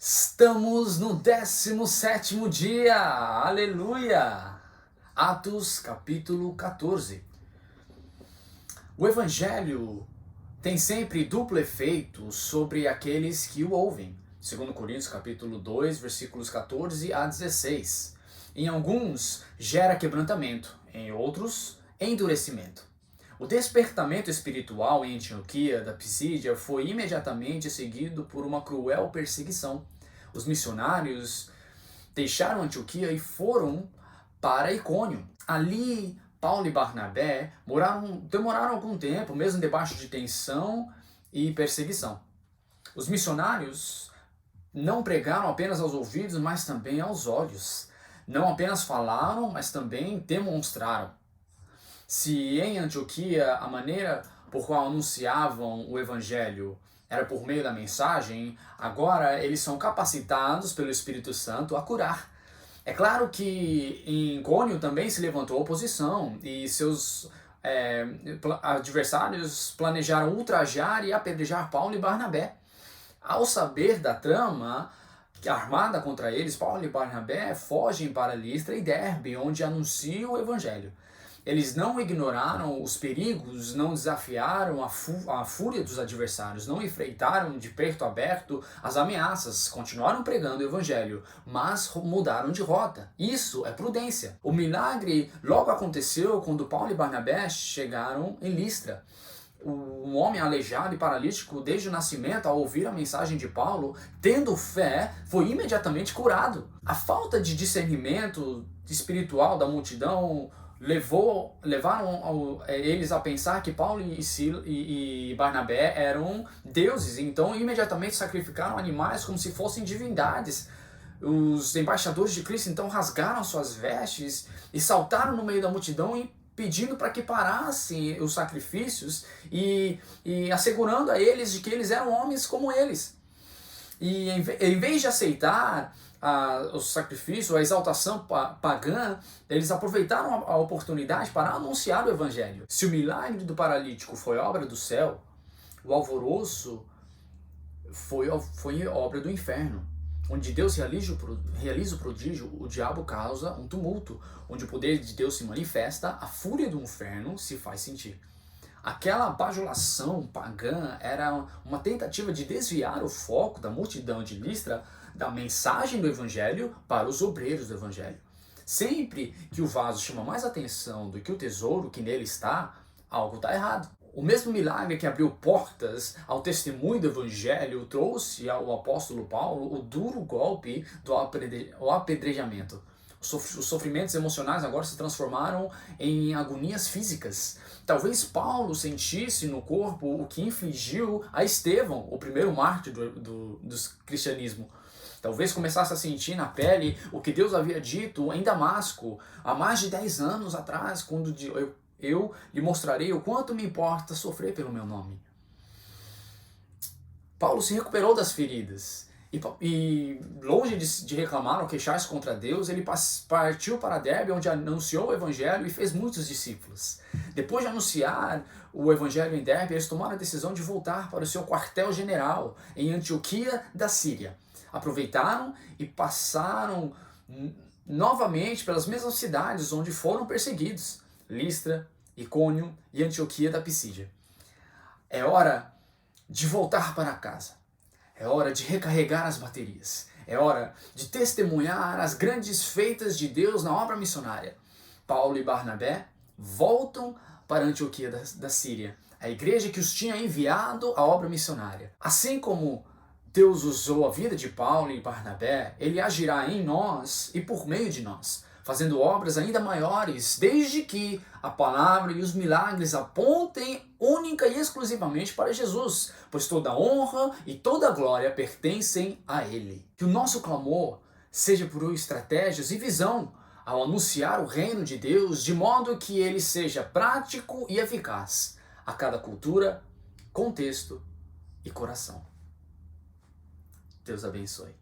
Estamos no 17º dia, aleluia! Atos capítulo 14. O Evangelho tem sempre duplo efeito sobre aqueles que o ouvem. 2 Coríntios capítulo 2, versículos 14 a 16. Em alguns gera quebrantamento, em outros endurecimento. O despertamento espiritual em Antioquia da Pisídia foi imediatamente seguido por uma cruel perseguição. Os missionários deixaram Antioquia e para Icônio. Ali, Paulo e Barnabé demoraram algum tempo, mesmo debaixo de tensão e perseguição. Os missionários não pregaram apenas aos ouvidos, mas também aos olhos. Não apenas falaram, mas também demonstraram. Se em Antioquia a maneira por qual anunciavam o Evangelho era por meio da mensagem, agora eles são capacitados pelo Espírito Santo a curar. É claro que em Icônio também se levantou oposição e seus adversários planejaram ultrajar e apedrejar Paulo e Barnabé. Ao saber da trama armada contra eles, Paulo e Barnabé fogem para Listra e Derbe, onde anunciam o Evangelho. Eles não ignoraram os perigos, não desafiaram a fúria dos adversários, não enfrentaram de peito aberto as ameaças, continuaram pregando o Evangelho, mas mudaram de rota. Isso é prudência. O milagre logo aconteceu quando Paulo e Barnabé chegaram em Listra. Um homem aleijado e paralítico desde o nascimento, ao ouvir a mensagem de Paulo, tendo fé, foi imediatamente curado. A falta de discernimento espiritual da multidão levaram eles a pensar que Paulo e Barnabé eram deuses, então imediatamente sacrificaram animais como se fossem divindades. Os embaixadores de Cristo então rasgaram suas vestes e saltaram no meio da multidão pedindo para que parassem os sacrifícios e assegurando a eles de que eles eram homens como eles. E em vez de aceitar o sacrifício, a exaltação pagã, eles aproveitaram a oportunidade para anunciar o Evangelho. Se o milagre do paralítico foi obra do céu, o alvoroço foi obra do inferno. Onde Deus realiza o prodígio, o diabo causa um tumulto. Onde o poder de Deus se manifesta, a fúria do inferno se faz sentir. Aquela bajulação pagã era uma tentativa de desviar o foco da multidão de Listra da mensagem do Evangelho para os obreiros do Evangelho. Sempre que o vaso chama mais atenção do que o tesouro que nele está, algo está errado. O mesmo milagre que abriu portas ao testemunho do Evangelho trouxe ao apóstolo Paulo o duro golpe do apedrejamento. Os sofrimentos emocionais agora se transformaram em agonias físicas. Talvez Paulo sentisse no corpo o que infligiu a Estevão, o primeiro mártir do cristianismo. Talvez começasse a sentir na pele o que Deus havia dito em Damasco, há mais de 10 anos atrás, quando eu lhe mostrarei o quanto me importa sofrer pelo meu nome. Paulo se recuperou das feridas e longe de reclamar ou queixar-se contra Deus, ele partiu para Derbe, onde anunciou o Evangelho e fez muitos discípulos. Depois de anunciar o Evangelho em Derbe, eles tomaram a decisão de voltar para o seu quartel-general em Antioquia da Síria. Aproveitaram e passaram novamente pelas mesmas cidades onde foram perseguidos: Listra, Icônio e Antioquia da Pisídia. É hora de voltar para casa. É hora de recarregar as baterias. É hora de testemunhar as grandes feitas de Deus na obra missionária. Paulo e Barnabé voltam para Antioquia da Síria, a igreja que os tinha enviado à obra missionária. Assim como Deus usou a vida de Paulo e Barnabé, ele agirá em nós e por meio de nós, fazendo obras ainda maiores, desde que a palavra e os milagres apontem única e exclusivamente para Jesus, pois toda a honra e toda a glória pertencem a Ele. Que o nosso clamor seja por estratégias e visão ao anunciar o reino de Deus, de modo que ele seja prático e eficaz a cada cultura, contexto e coração. Deus abençoe.